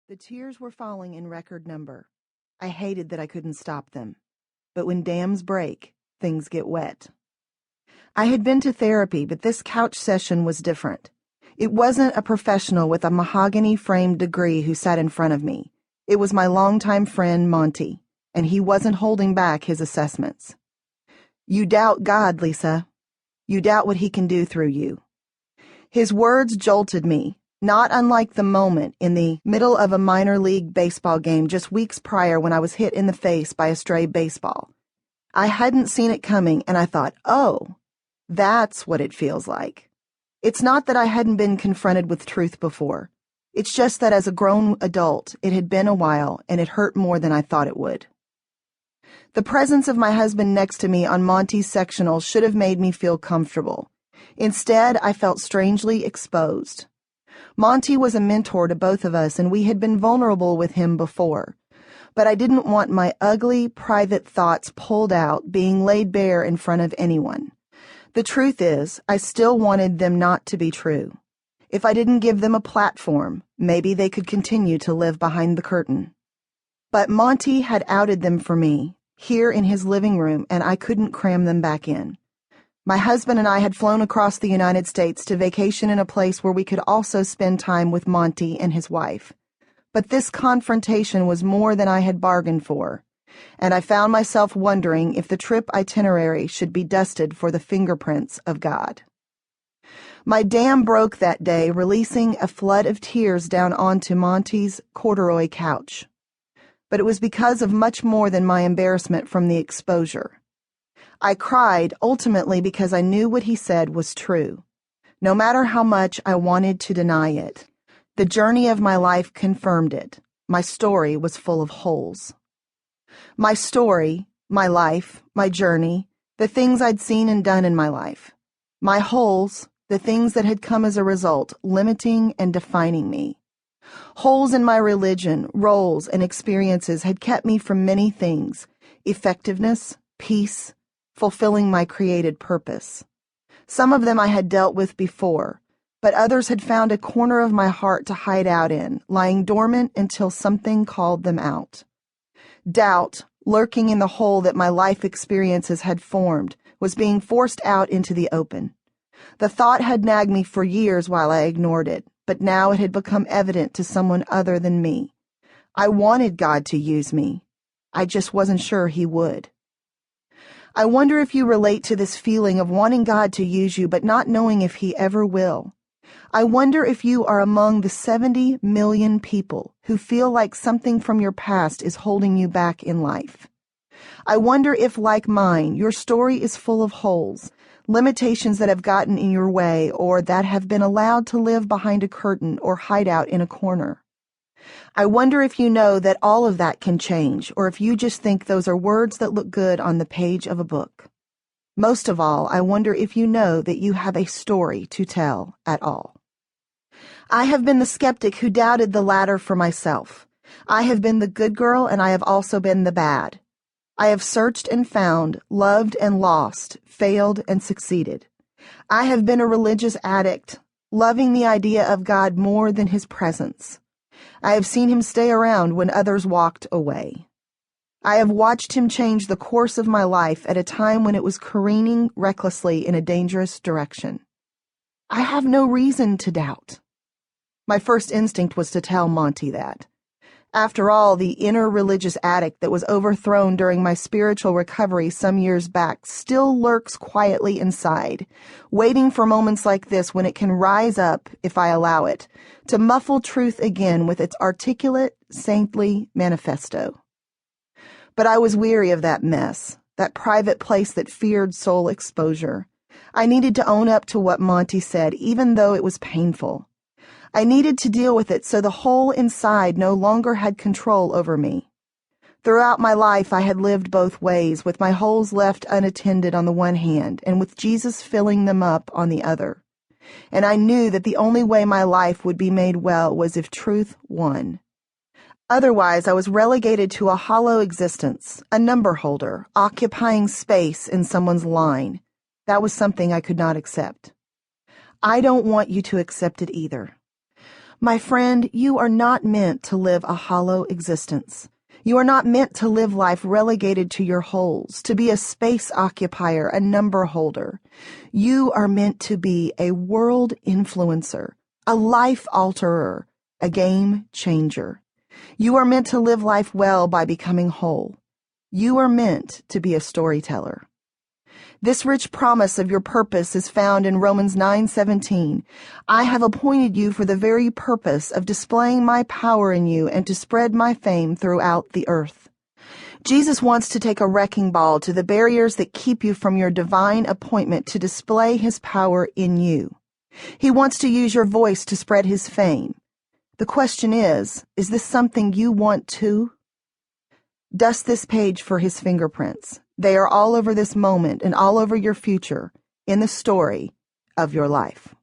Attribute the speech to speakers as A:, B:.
A: The tears were falling in record number. I hated that I couldn't stop them. But when dams break, things get wet. I had been to therapy, but this couch session was different. It wasn't a professional with a mahogany-framed degree who sat in front of me. It was my longtime friend, Monty, and he wasn't holding back his assessments. You doubt God, Lisa. You doubt what he can do through you. His words jolted me, not unlike the moment in the middle of a minor league baseball game just weeks prior when I was hit in the face by a stray baseball. I hadn't seen it coming, and I thought, oh, that's what it feels like. It's not that I hadn't been confronted with truth before. It's just that as a grown adult, it had been a while, and it hurt more than I thought it would. The presence of my husband next to me on Monty's sectional should have made me feel comfortable. Instead, I felt strangely exposed. Monty was a mentor to both of us, and we had been vulnerable with him before. But I didn't want my ugly, private thoughts pulled out, being laid bare in front of anyone. The truth is, I still wanted them not to be true. If I didn't give them a platform, maybe they could continue to live behind the curtain. But Monty had outed them for me, here in his living room, and I couldn't cram them back in. My husband and I had flown across the United States to vacation in a place where we could also spend time with Monty and his wife. But this confrontation was more than I had bargained for, and I found myself wondering if the trip itinerary should be dusted for the fingerprints of God. My dam broke that day, releasing a flood of tears down onto Monty's corduroy couch. But it was because of much more than my embarrassment from the exposure. I cried ultimately because I knew what he said was true. No matter how much I wanted to deny it, the journey of my life confirmed it. My story was full of holes. My story, my life, my journey, the things I'd seen and done in my life. My holes, the things that had come as a result, limiting and defining me. Holes in my religion, roles, and experiences had kept me from many things: effectiveness, peace, fulfilling my created purpose. Some of them I had dealt with before, but others had found a corner of my heart to hide out in, lying dormant until something called them out. Doubt, lurking in the hole that my life experiences had formed, was being forced out into the open. The thought had nagged me for years while I ignored it, but now it had become evident to someone other than me. I wanted God to use me. I just wasn't sure he would. I wonder if you relate to this feeling of wanting God to use you but not knowing if he ever will. I wonder if you are among the 70 million people who feel like something from your past is holding you back in life. I wonder if, like mine, your story is full of holes, limitations that have gotten in your way or that have been allowed to live behind a curtain or hide out in a corner. I wonder if you know that all of that can change, or if you just think those are words that look good on the page of a book. Most of all, I wonder if you know that you have a story to tell at all. I have been the skeptic who doubted the latter for myself. I have been the good girl, and I have also been the bad. I have searched and found, loved and lost, failed and succeeded. I have been a religious addict, loving the idea of God more than his presence. I have seen him stay around when others walked away. I have watched him change the course of my life at a time when it was careening recklessly in a dangerous direction. I have no reason to doubt. My first instinct was to tell Monty that. After all, the inner religious addict that was overthrown during my spiritual recovery some years back still lurks quietly inside, waiting for moments like this when it can rise up, if I allow it, to muffle truth again with its articulate, saintly manifesto. But I was weary of that mess, that private place that feared soul exposure. I needed to own up to what Monty said, even though it was painful. I needed to deal with it so the hole inside no longer had control over me. Throughout my life, I had lived both ways, with my holes left unattended on the one hand, and with Jesus filling them up on the other. And I knew that the only way my life would be made well was if truth won. Otherwise, I was relegated to a hollow existence, a number holder, occupying space in someone's line. That was something I could not accept. I don't want you to accept it either. My friend, you are not meant to live a hollow existence. You are not meant to live life relegated to your holes, to be a space occupier, a number holder. You are meant to be a world influencer, a life alterer, a game changer. You are meant to live life well by becoming whole. You are meant to be a storyteller. This rich promise of your purpose is found in Romans 9:17. I have appointed you for the very purpose of displaying my power in you and to spread my fame throughout the earth. Jesus wants to take a wrecking ball to the barriers that keep you from your divine appointment to display his power in you. He wants to use your voice to spread his fame. The question is this something you want too? Dust this page for his fingerprints. They are all over this moment and all over your future in the story of your life.